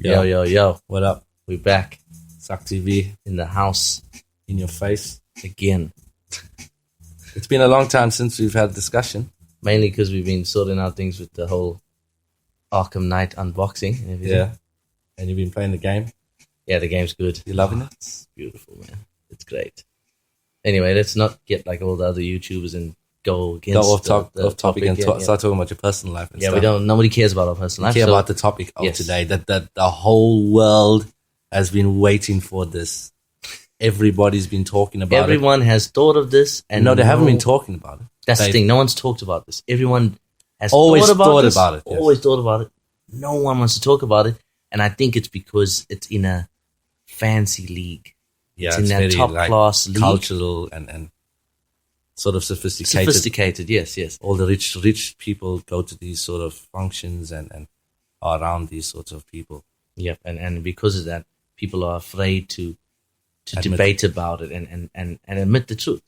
Yo. What up? We're back Suck TV in the house in your face. again. It's been a long time since we've had a discussion. Mainly because we've been sorting out things with the whole Arkham Knight unboxing and everything. Yeah. And you've been playing the game. Yeah, the game's good. You loving it? It's beautiful, man. It's great. Anyway, let's not get like all the other YouTubers and go against Go off topic and yeah. start talking about your personal life and stuff. Nobody cares about our personal life. We care about the topic of today. That the whole world has been waiting for this. Everybody's been talking about Everyone has thought of this. And no, they haven't been talking about it. That's the thing. No one's talked about this. Everyone has always thought about it. Yes. Always thought about it. No one wants to talk about it. And I think it's because it's in a fancy league. Yeah, it's in that top class league. Cultural and sort of sophisticated. Sophisticated, yes. All the rich people go to these sort of functions and are around these sorts of people. Yep, and because of that, people are afraid to debate about it and admit the truth.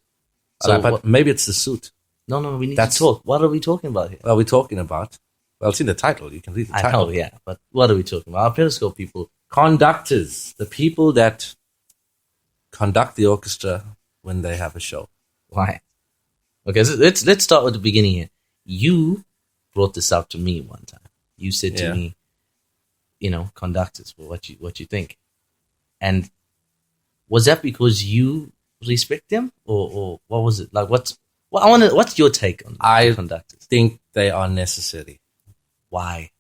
So, but maybe it's the suit. No, we need to talk. What are we talking about here? Well, we're talking about, it's in the title. You can read the title. I know, yeah, but what are we talking about? Our Periscope people. Conductors, the people that conduct the orchestra when they have a show. Why? Okay, so let's start with the beginning here. You brought this up to me one time. You said to me, conductors, what you think? And was that because you respect them, or what was it like? What's your take on conductors? I think they are necessary. Why?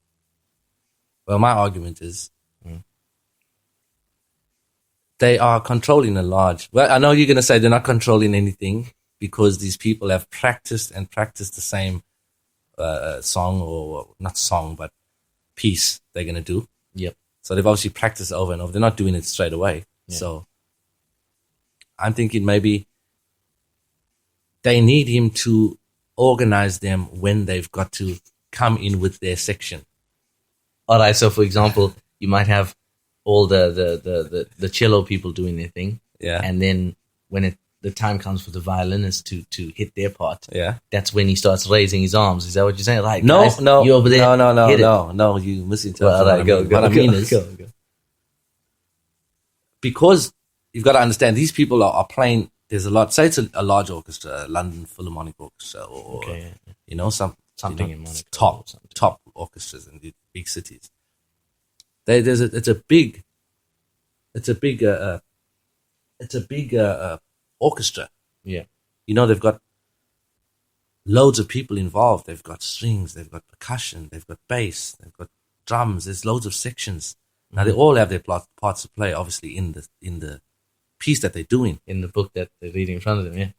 Well, my argument is they are controlling a large. Well, I know you're going to say they're not controlling anything because these people have practiced the same song, or not song, but piece they're going to do. Yep. So they've obviously practiced over and over. They're not doing it straight away. Yeah. So I'm thinking maybe they need him to organize them when they've got to come in with their section. All right. So, for example, you might have all the cello people doing their thing. Yeah. And then when the time comes for the violinist to hit their part, yeah, that's when he starts raising his arms. Is that what you're saying? Right? No, guys, no, you over there? No, you misinterpreted. Well, right, what I mean is, because you've got to understand, these people are playing. There's a lot. Say it's a large orchestra, London Philharmonic Orchestra, or something in Monaco, top orchestras in the big cities. It's a big orchestra. Yeah. They've got loads of people involved. They've got strings, they've got percussion, they've got bass, they've got drums. There's loads of sections. Now they all have their parts to play, obviously in the piece that they're doing. In the book that they're reading in front of them, yeah.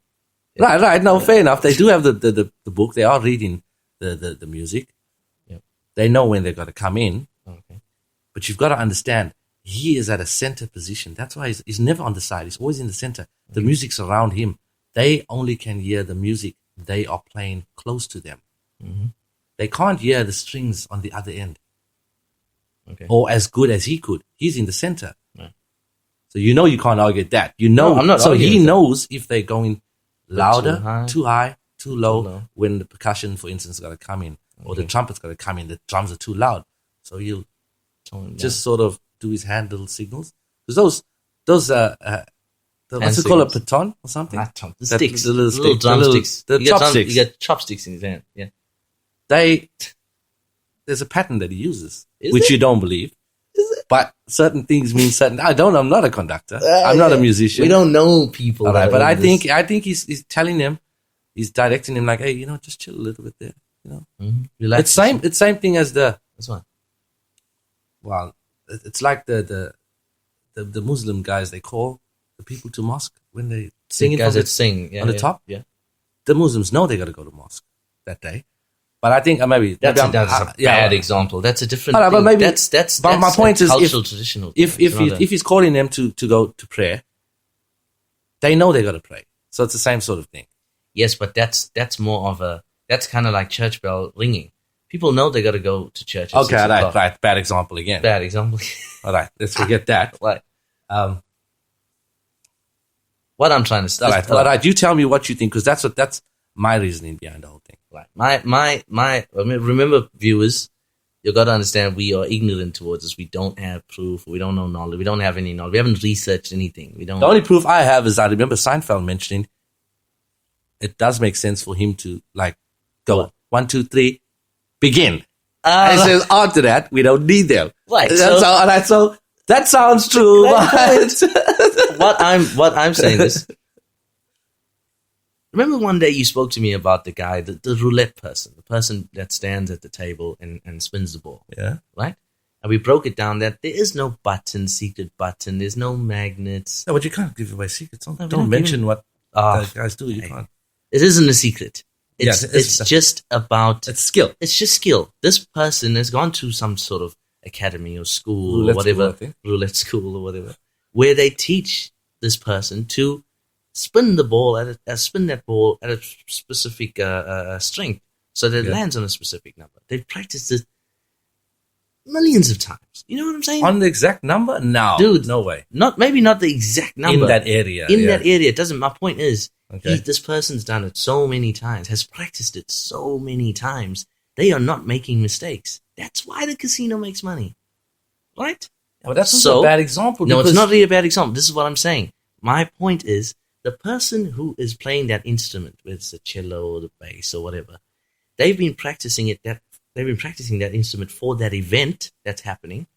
Right. No, fair enough. They do have the book. They are reading the music. Yep. They know when they've got to come in. Okay. But you've got to understand, he is at a center position. That's why he's never on the side. He's always in the center. The music's around him. They only can hear the music they are playing close to them. Mm-hmm. They can't hear the strings on the other end. Okay. Or as good as he could. He's in the center. Right. So you can't argue that. I'm not. So he knows if they're going louder, too high, too low, when the percussion, for instance, got to come in, or the trumpet's got to come in. The drums are too loud, so he'll just sort of do his hand little signals. Because those what's it called, a baton or something? The sticks, the little drumsticks. The chopsticks. You got chopsticks in his hand. Yeah. There's a pattern that he uses, which you don't believe. But certain things mean certain. I'm not a conductor. I'm not a musician. We don't know people. All right, but I think he's telling them, he's directing him like, hey, just chill a little bit there. Mm-hmm. Relax. It's same thing as That's one. Well, it's like the Muslim guys. They call the people to mosque when they sing. Guys that sing on the top. Yeah. The Muslims know they got to go to mosque that day. But I think maybe that's a bad example. That's a different thing. But maybe that's but my point is, cultural traditional. If he's calling them to go to prayer, they know they got to pray. So it's the same sort of thing. Yes, but that's more of that's kind of like church bell ringing. People know they got to go to church. Okay, right. Bad example again. Bad example. All right, let's forget that. Right. What I'm trying to say. All right. You tell me what you think, because that's my reasoning behind the whole thing. Right. Remember, viewers, You got to understand, we are ignorant towards this. We don't have proof. We don't know knowledge. We don't have any knowledge. We haven't researched anything. We don't. The only proof I have is I remember Seinfeld mentioning it does make sense for him to like go What? 1, 2, 3, begin. And he says after that we don't need them. Right. So that sounds true. What I'm saying is, remember one day you spoke to me about the guy, the roulette person, the person that stands at the table and spins the ball. Yeah. Right? And we broke it down that there is no secret button. There's no magnets. No, but you can't give away secrets. Don't mention what guys do. You can't. It isn't a secret. It's just about... It's skill. It's just skill. This person has gone to some sort of academy or school or whatever. Roulette school or whatever. Where they teach this person to spin the ball spin that ball at a specific strength so that it lands on a specific number. They've practiced it millions of times. You know what I'm saying? On the exact number? No. Dude, no way. Maybe not the exact number. In that area. That area. It doesn't... My point is, this person's done it so many times, has practiced it so many times. They are not making mistakes. That's why the casino makes money. Right? Yeah, but that's also a bad example. No, it's not really a bad example. This is what I'm saying. My point is, the person who is playing that instrument, whether it's the cello or the bass or whatever, they've been practicing that instrument for that event that's happening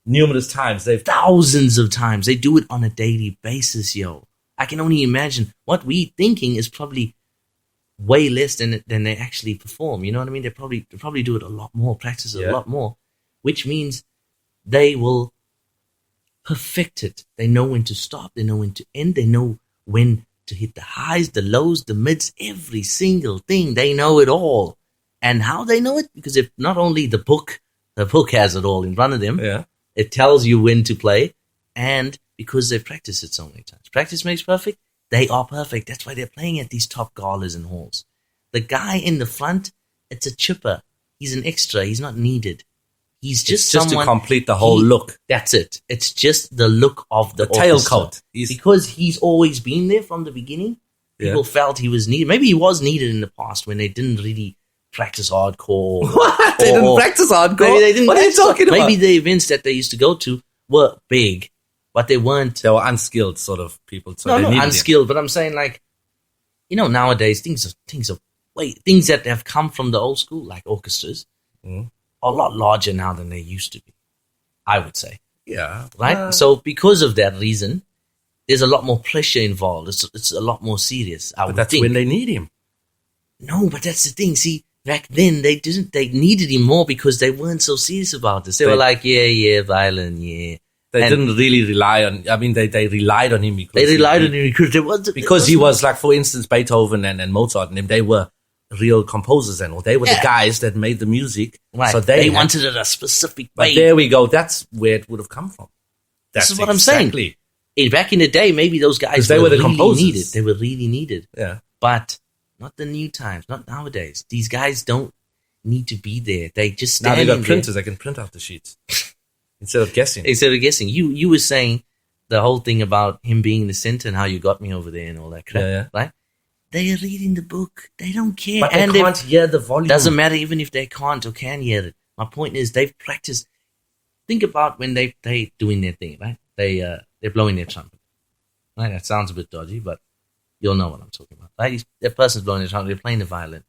numerous times. Thousands of times. They do it on a daily basis, yo. I can only imagine what we thinking is probably way less than they actually perform. You know what I mean? They probably do it a lot more, practice it a lot more, which means they will perfect it. They know when to stop. They know when to end. They know when to hit the highs, the lows, the mids, every single thing. They know it all. And how they know it? Because if not only the book has it all in front of them. Yeah. It tells you when to play, and because they've practiced it so many times. Practice makes perfect. They are perfect. That's why they're playing at these top galas and halls. The guy in the front, it's a chipper. He's an extra. He's not needed. He's just to complete the whole look. That's it. It's just the look of the tailcoat. Because he's always been there from the beginning. People felt he was needed. Maybe he was needed in the past when they didn't really practice hardcore. What? They didn't practice hardcore? Maybe they didn't. What are you talking about? Maybe the events that they used to go to were big, but they weren't. They were unskilled sort of people. So no, not unskilled, but I'm saying like, nowadays things that have come from the old school, like orchestras, are a lot larger now than they used to be, I would say. Yeah. Right? So because of that reason, there's a lot more pressure involved. It's a lot more serious, I would think. But that's when they need him. No, but that's the thing. See, back then they needed him more because they weren't so serious about this. They were like, violin, They didn't really rely on, they relied on him because he was like, for instance, Beethoven and Mozart and them, they were real composers and all. They were the guys that made the music. Right. So they wanted it a specific way. But there we go. That's where it would have come from. This is what I'm saying. Back in the day, maybe those guys were the composers. Needed. They were really needed. Yeah. But not the new times, not nowadays. These guys don't need to be there. They just stand now they got printers. They can print out the sheets instead of guessing. You were saying the whole thing about him being in the center and how you got me over there and all that crap, right? They are reading the book. They don't care. But they can't hear the volume. Doesn't matter even if they can't or can hear it. My point is they've practiced. Think about when they doing their thing, right? They're blowing their trumpet. Right? That sounds a bit dodgy, but you'll know what I'm talking about. Right? That person's blowing their trumpet. They're playing the violin.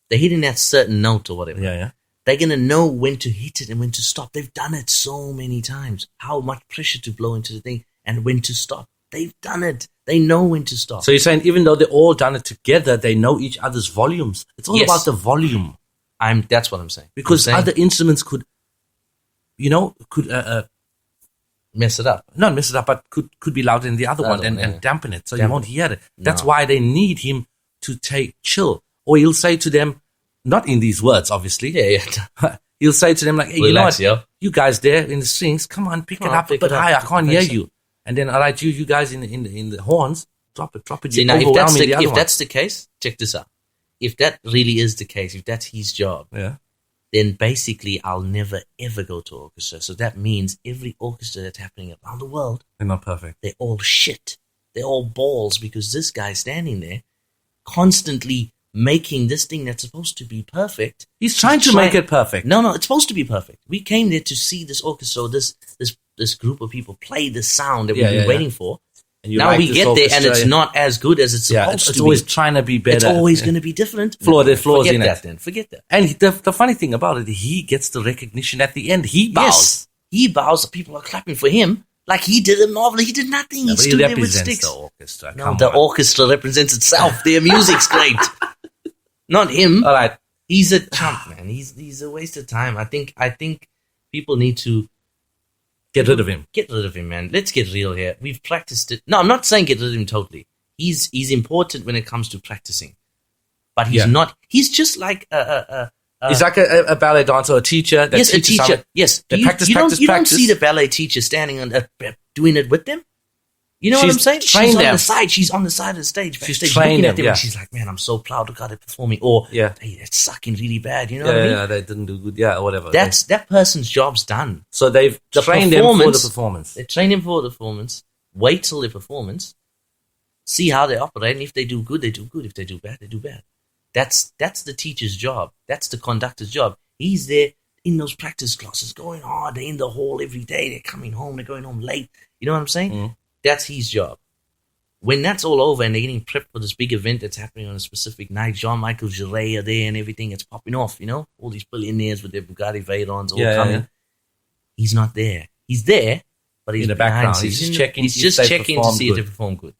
They're hitting that certain note or whatever. Yeah. They're going to know when to hit it and when to stop. They've done it so many times. How much pressure to blow into the thing and when to stop. They've done it. They know when to stop. So you're saying even though they all done it together, they know each other's volumes. It's all about the volume. That's what I'm saying. Because other instruments could mess it up. Not mess it up, but could be louder than the other one and dampen it. So you won't hear it. That's why they need him to chill. Or he'll say to them, not in these words, obviously. Yeah. He'll say to them like, hey, relax, you know what? You guys there in the strings, come on, pick it up a bit higher. I can't hear you. And then, all right, you guys in the horns, drop it. See, now, if that's the case, check this out. If that really is the case, if that's his job, then basically I'll never, ever go to orchestra. So that means every orchestra that's happening around the world, they're not perfect. They're all shit. They're all balls because this guy's standing there constantly making this thing that's supposed to be perfect. He's trying to make it perfect. No, it's supposed to be perfect. We came there to see this orchestra, this group of people play the sound that we've been waiting for. And now we get there and it's not as good as it's supposed to be. It's always trying to be better. It's always going to be different. There's flaws in it. Forget that. And the funny thing about it, he gets the recognition at the end. He bows. Yes, he bows. People are clapping for him. Like he did a marvel. He did nothing. He stood there with sticks. The orchestra. No, the orchestra represents itself. Their music's great. Not him. All right. He's a chump, man. He's a waste of time. I think people need to get rid of him. Get rid of him, man. Let's get real here. We've practiced it. No, I'm not saying get rid of him totally. He's important when it comes to practicing, but he's not. He's just like he's like a ballet dancer or a teacher. That yes, a teacher. Yes. They practice. You don't see the ballet teacher standing on doing it with them. You know what I'm saying? She's on the side. She's on the side of the stage. She's looking at them and she's like, man, I'm so proud of God at performing. Or, hey, that's sucking really bad. You know what I mean? Yeah, they didn't do good. Yeah, or whatever. That person's job's done. So they've trained him for the performance. They train him for the performance. Wait till the performance. See how they operate. And if they do good, they do good. If they do bad, they do bad. That's the teacher's job. That's the conductor's job. He's there in those practice classes going hard. They're in the hall every day. They're coming home. They're going home late. You know what I'm saying? Mm. That's his job. When that's all over and they're getting prepped for this big event that's happening on a specific night, Jean-Michel Jarre are there and everything, it's popping off, you know? All these billionaires with their Bugatti Veyrons all coming. Yeah. He's not there. He's there, but he's in the background. He's just checking. He's just checking to see if they perform good.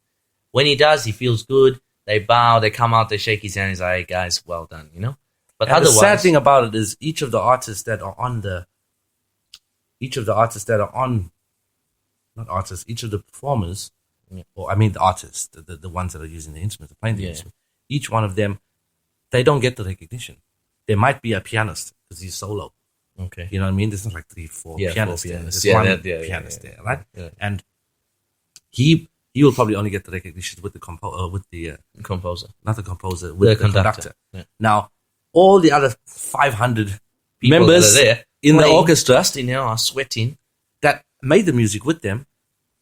When he does, he feels good. They bow, they come out, they shake his hand. He's like, hey, guys, well done, you know? But and otherwise, the sad thing about it is each of the artists that are each of the performers, or I mean the artists, the ones that are using the instruments, playing the instrument, each one of them, they don't get the recognition. There might be a pianist because he's solo. Okay. You know what I mean? There's not like 3-4 pianists. There's one pianist there, right? Yeah. And he will probably only get the recognition with the composer. Not the composer, with the conductor. Yeah. Now, all the other 500 members in the orchestra are sweating that made the music with them.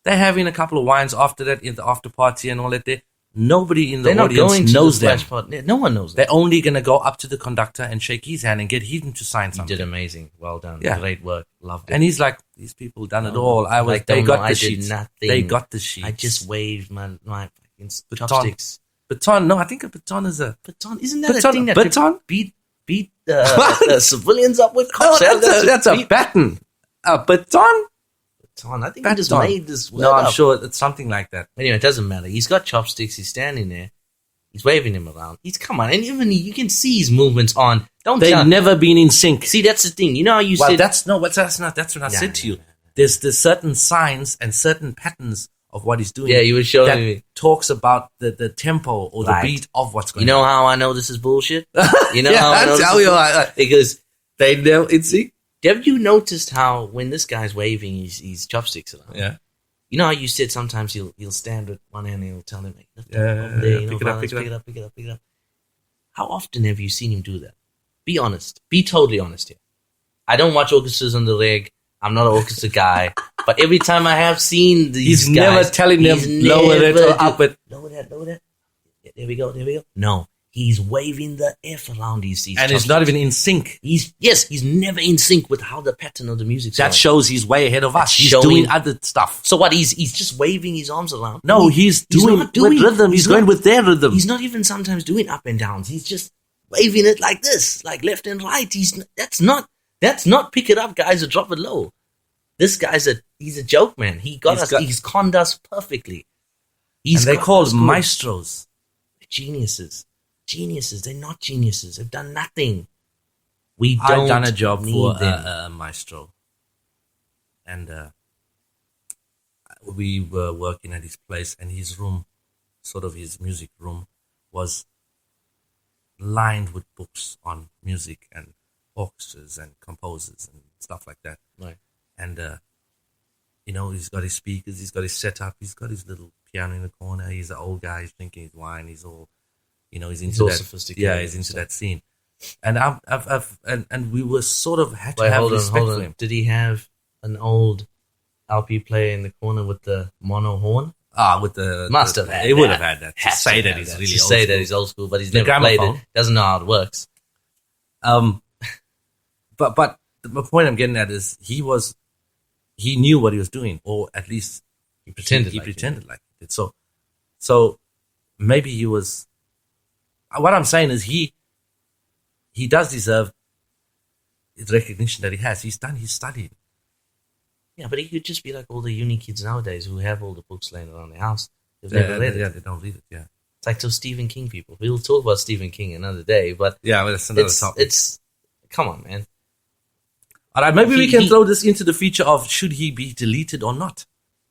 They're having a couple of wines after that in the after party and all that there. Nobody in the audience knows them. No one knows them. They're only going to go up to the conductor and shake his hand and get him to sign something. You did amazing. Well done. Yeah. Great work. Loved it. And he's like, these people done it all. They got the sheets. They got the sheets. I just waved my fucking chopsticks. Baton. No, I think a baton is a... Baton? Isn't that a thing that could beat the civilians up with cops? No, that's a baton. A baton? I think he just made this word No, I'm up. sure it's something like that. Anyway, it doesn't matter. He's got chopsticks. He's standing there. He's waving him around. Come on. And even you can see his movements on. They've never been in sync. See, that's the thing. You know how you said... That's what I said to you. There's certain signs and certain patterns of what he's doing. Yeah, you were showing me. That talks about the tempo or the beat of what's going on. You know how I know this is bullshit? You know how I know this is bullshit? Because they know it's sync. Have you noticed how when this guy's waving his chopsticks around? Yeah. You know how you said sometimes he'll stand with one hand and he'll tell him, pick it up. How often have you seen him do that? Be honest. Be totally honest here. I don't watch orchestras on the reg. I'm not an orchestra guy. But every time I have seen these guys... never telling them, lower it or up it. Lower that. Yeah, there we go. No. He's waving the F around these and he's not even in sync. He's never in sync with how the pattern of the music's That going. shows he's way ahead of us. He's doing other stuff. So what? He's just waving his arms around. No, he's doing with rhythm. He's going with their rhythm. He's not even sometimes doing up and downs. He's just waving it like this, like left and right. That's not pick it up, guys, or drop it low. This guy's he's a joke, man. He's conned us perfectly. And they called maestros. Geniuses. They're not geniuses. They've done nothing. I've done a job for a maestro. And we were working at his place, and his room, sort of his music room, was lined with books on music and orchestras and composers and stuff like that. Right. And, he's got his speakers, he's got his setup, he's got his little piano in the corner. He's an old guy, he's drinking his wine, he's all... he's into that. Sophisticated. Yeah, he's into that scene, and and we were sort of had to have respect for him. Did he have an old LP player in the corner with the mono horn? With the... Must have had He would that. have had that. To Has say to that have he's that. really To old say school. that he's old school, but he's The never played gramophone. it. Doesn't know how it works. But the point I'm getting at is he knew what he was doing, or at least He pretended. he like pretended like he did. So maybe he was. What I'm saying is he does deserve the recognition that he has. He's studied. Yeah, but he could just be like all the uni kids nowadays who have all the books laying around their house. They've never read it. Yeah, they don't read it. Yeah, it's like those Stephen King people. We'll talk about Stephen King another day, but yeah, well, that's another topic. Come on, man. All right, maybe we can throw this into the feature of should he be deleted or not.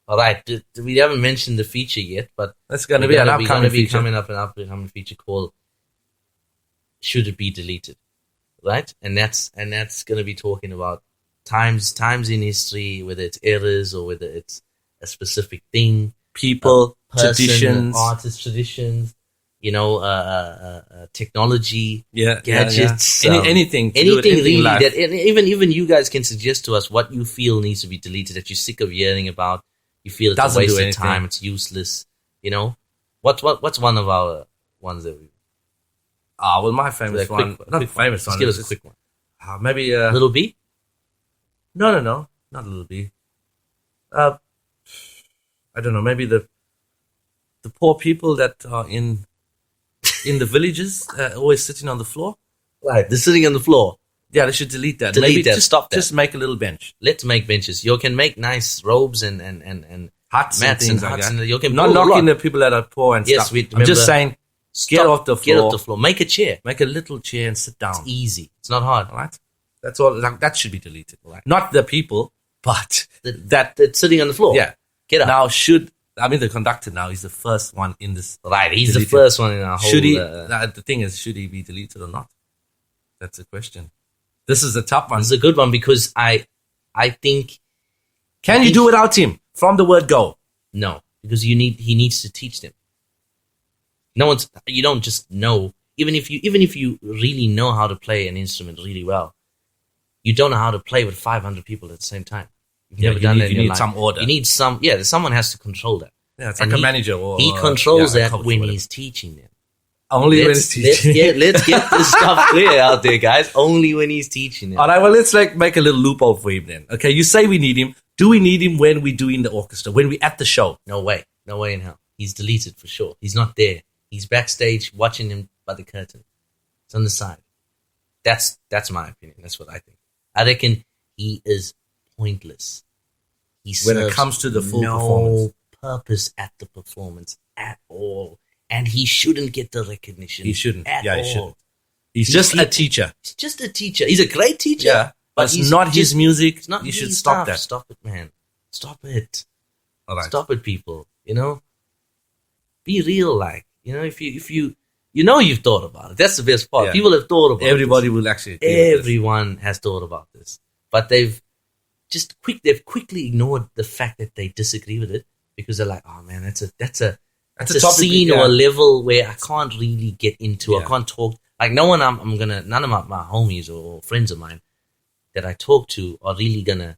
All right, we haven't mentioned the feature yet, but that's going to be an upcoming feature. Coming up an upcoming feature called "Should It Be Deleted," right? And that's going to be talking about times in history, whether it's errors or whether it's a specific thing, people, person, traditions, artists, traditions. Technology, gadgets, anything really that even you guys can suggest to us what you feel needs to be deleted, that you're sick of hearing about. You feel it's a waste of time, it's useless. What's one of our ones that we? Well, my famous one, not famous one. Just give us a quick one. Maybe Little B. No, not Little B. I don't know. Maybe the poor people that are in the villages, always sitting on the floor. Right, they're sitting on the floor. Yeah, they should delete that. Maybe stop that. Just make a little bench. Let's make benches. You can make nice robes and huts mats and things and like huts. that. And you can not knocking the people that are poor and stuff. I'm just saying, get off the floor. Get off the floor. Make a chair. Make a little chair and sit down. It's easy. It's not hard. All right? That's all. That should be deleted. Right? Not the people, but that's sitting on the floor. Yeah. Get up. Now, the conductor now is the first one in this. Right, he's the first one in our whole... Should he... the thing is, should he be deleted or not? That's the question. This is a tough one. This is a good one because I think... Can you do without him from the word go? No, because he needs to teach them. You don't just know. Even if you really know how to play an instrument really well, you don't know how to play with 500 people at the same time. You've never done that in your life. Some order. You need someone has to control that. Yeah, it's like a manager. He controls that when he's teaching them. Only when he's teaching. Let's get this stuff clear out there, guys. Only when he's teaching them. All right, well, let's make a little loophole for him then. Okay, you say we need him. Do we need him when we're doing the orchestra, when we're at the show? No way in hell. He's deleted for sure. He's not there. He's backstage watching him by the curtain. It's on the side. That's my opinion. That's what I think. I reckon he is pointless. He when it comes to the full performance. Purpose at the performance at all. And he shouldn't get the recognition. He shouldn't. At he all. shouldn't. He's just a teacher. He's just a teacher. He's a great teacher. Yeah. But it's not his music. It's not you should his stop stuff. that. Stop it, man. Stop it. All right. Stop it, people. Be real, like. If you you've thought about it. That's the best part. Yeah. People have thought about it. Everybody will actually. Everyone has thought about this. But they've quickly ignored the fact that they disagree with it because they're like, oh man, that's a topic, scene or a level where I can't really get into. I can't talk. Like none of my homies or friends of mine that I talk to are really gonna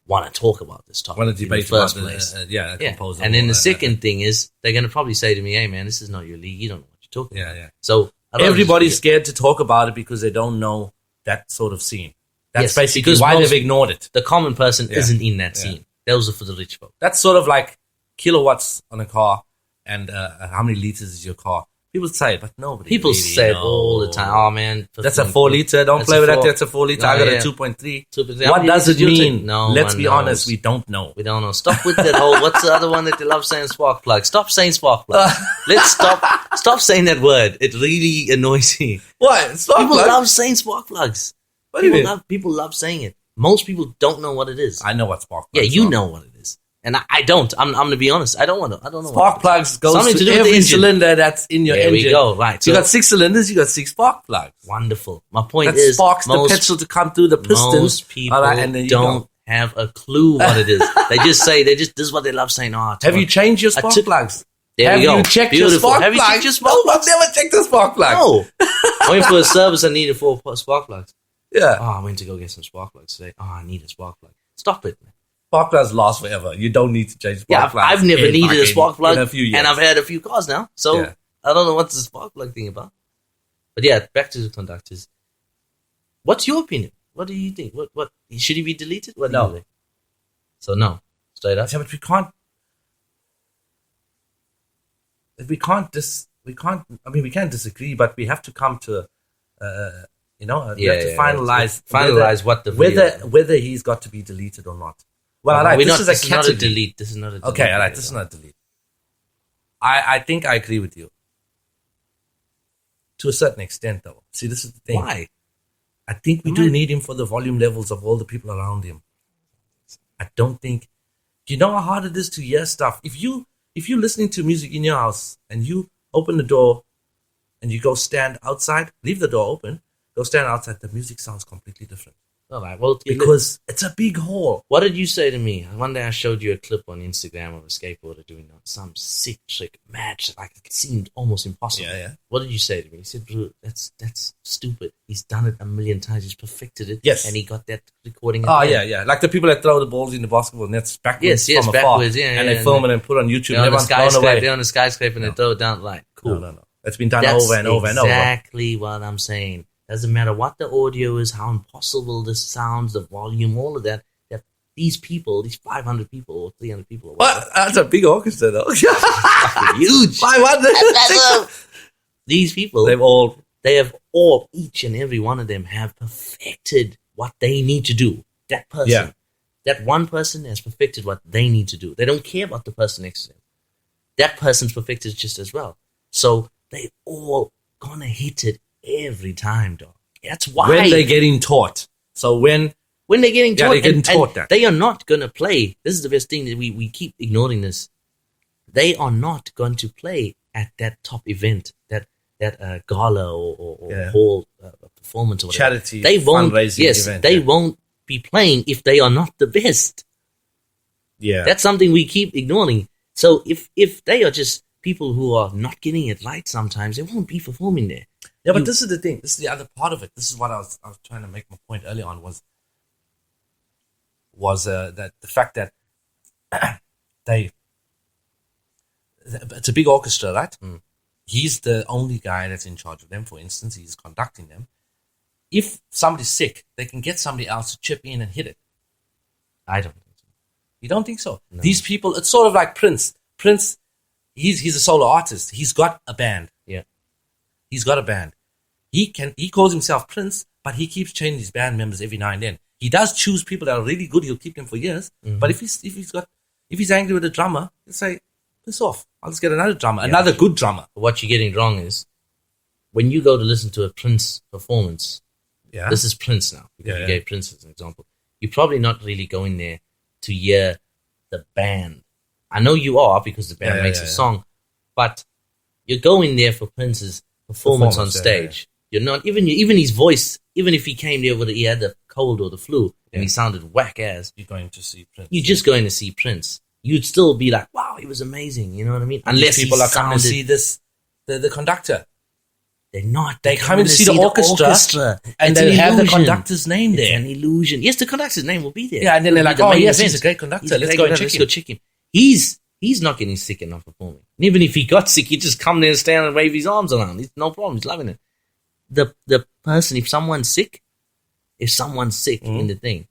want to talk about this topic. Want to debate in the first place? Composer. And then the second thing is they're gonna probably say to me, "Hey man, this is not your league. You don't know what you're talking about." Yeah. So everybody's scared to talk about it because they don't know that sort of scene. That's basically why they've ignored it. The common person isn't in that scene. Those are for the rich folk. That's sort of like kilowatts on a car and how many liters is your car. People say it, but nobody People say it all the time. Oh, man. That's a 4 liter. Don't play with that. That's a 4 liter. I got a 2.3. What does it mean? No, let's be honest. We don't know. We don't know. Stop with that whole... What's the other one that they love saying? Spark plug. Stop saying spark plug. Let's stop saying that word. It really annoys me. What? People love saying spark plugs. What do you mean? People love saying it. Most people don't know what it is. I know what spark plugs are. Yeah, you know what it is. And I don't. I'm going to be honest. I don't know. Spark plugs goes to every cylinder that's in your engine. There we go. Right. So you got 6 cylinders. You got 6 spark plugs. Wonderful. My point that sparks the petrol to come through the pistons. Most people don't have a clue what it is. They just say, this is what they love saying. Oh, have you changed your spark plugs? There we go. Have you checked your spark plugs? Have you checked your spark plugs? I've never checked the spark plugs. No. I went for a service. I needed 4 spark plugs. Yeah. Oh, I went to go get some spark plugs today. Oh, I need a spark plug. Stop it, man. spark plugs last forever. You don't need to change spark plugs. I've never needed a spark plug in a few years. And I've had a few cars now. So I don't know what's the spark plug thing about. But yeah, back to the conductors. What's your opinion? What do you think? What should he be deleted? What do you think? So no. Straight up. Yeah, but we can't I mean, we can disagree, but we have to come to we have to finalize what the whether he's got to be deleted or not. Well, this is a category. Not a delete. This is not a delete. Okay, all right. This is not a delete. I think I agree with you to a certain extent, though. See, this is the thing. Why? I think we do need him for the volume levels of all the people around him. I don't think. Do you know how hard it is to hear stuff? If you're listening to music in your house and you open the door and you go stand outside, leave the door open, go stand outside, the music sounds completely different. All right. Well, because it's a big hall. What did you say to me? One day I showed you a clip on Instagram of a skateboarder doing some sick trick, mad shit. Like, it seemed almost impossible. Yeah. What did you say to me? He said, "Bro, that's stupid. He's done it a million times. He's perfected it. Yes. And he got that recording. Yeah. Like the people that throw the balls in the basketball nets backwards from afar. Backwards, and they film it and put it on YouTube. They're on the skyscraper and they throw it down. Like, cool. No. It's been done over and over and over. Exactly what I'm saying. Doesn't matter what the audio is, how impossible this sounds, the volume, all of that. That these people, these 500 people or 300 people. Well, that's a big orchestra, though. Huge. 500. These people, each and every one of them have perfected what they need to do. That person, that one person has perfected what they need to do. They don't care about the person next to them. That person's perfected just as well. So they all gonna hit it every time, dog. That's why. When they're getting taught. So when they're getting taught, they're getting taught that. They are not going to play. This is the best thing that we keep ignoring this. They are not going to play at that top event, that gala or hall performance or whatever. Charity fundraising event. They won't be playing if they are not the best. Yeah. That's something we keep ignoring. So if they are just people who are not getting it right sometimes, they won't be performing there. Yeah, but this is the thing. This is the other part of it. This is what I was trying to make my point early on was that the fact that it's a big orchestra, right? Mm. He's the only guy that's in charge of them. For instance, he's conducting them. If somebody's sick, they can get somebody else to chip in and hit it. I don't think so. You don't think so? No. These people, it's sort of like Prince. Prince, he's a solo artist. He's got a band. Yeah. He's got a band. He calls himself Prince, but he keeps changing his band members every now and then. He does choose people that are really good. He'll keep them for years. Mm-hmm. But if he's angry with the drummer, he'll say, "Piss off! I'll just get another drummer, another good drummer." What you're getting wrong is when you go to listen to a Prince performance. Yeah. This is Prince now. Because you gave Prince as an example. You're probably not really going there to hear the band. I know you are because the band makes a song, but you're going there for Prince's performance on stage. You're not even his voice. Even if he came there he had the cold or the flu and he sounded whack ass, you're going to see Prince. You're just going to see Prince. You'd still be like, "Wow, he was amazing." You know what I mean? Unless people are coming to see this, the conductor. They're not. They come to see the orchestra and they have the conductor's name there. It's an illusion. Yes, the conductor's name will be there. Yeah, and then they're like, "Oh yes, he's a great conductor. Let's go check him." He's not getting sick enough performing. And even if he got sick, he'd just come there and stand and wave his arms around. It's no problem. He's loving it. The person, if someone's sick in the thing,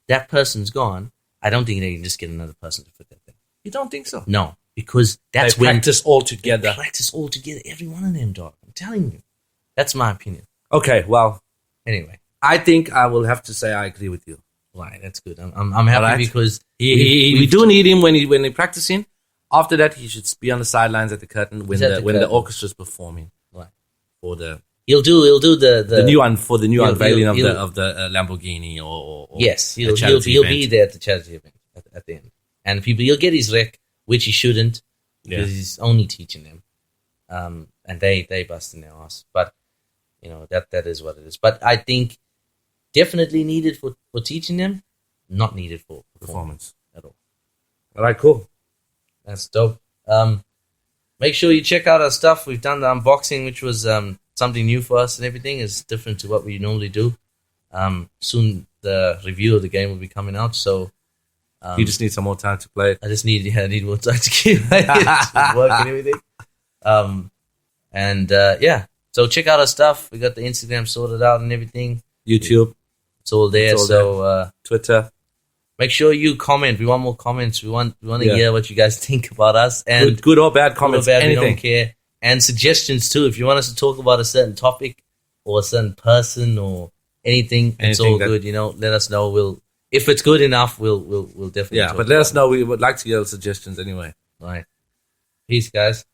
that person's gone. I don't think they can just get another person to fit that thing. You don't think so? No, because that's when practice all together. They practice all together. Every one of them, dog. I'm telling you. That's my opinion. Okay, well, anyway, I think I will have to say I agree with you. Right, that's good. I'm happy because we do need him when they're practicing. After that, he should be on the sidelines at the curtain when the orchestra's performing. Right. For the he'll do the new one for the new unveiling of the Lamborghini or yes, he'll be there at the charity event at the end, and he'll get his rec, which he shouldn't because he's only teaching them, and they busting their ass. But that is what it is. But I think definitely needed for teaching them, not needed for performance at all. All right, cool. That's dope. Make sure you check out our stuff. We've done the unboxing, which was something new for us and everything. It's different to what we normally do. Soon the review of the game will be coming out. So You just need some more time to play it. I need more time to keep it work and everything. So check out our stuff. We got the Instagram sorted out and everything. YouTube, it's all there. Twitter. Make sure you comment. We want more comments. We want to hear what you guys think about us, and good or bad comments. Anything. We don't care. And suggestions too. If you want us to talk about a certain topic or a certain person or anything it's all good. Let us know. If it's good enough, we'll definitely. Yeah, but let us know. We would like to hear suggestions anyway. Right. Peace, guys.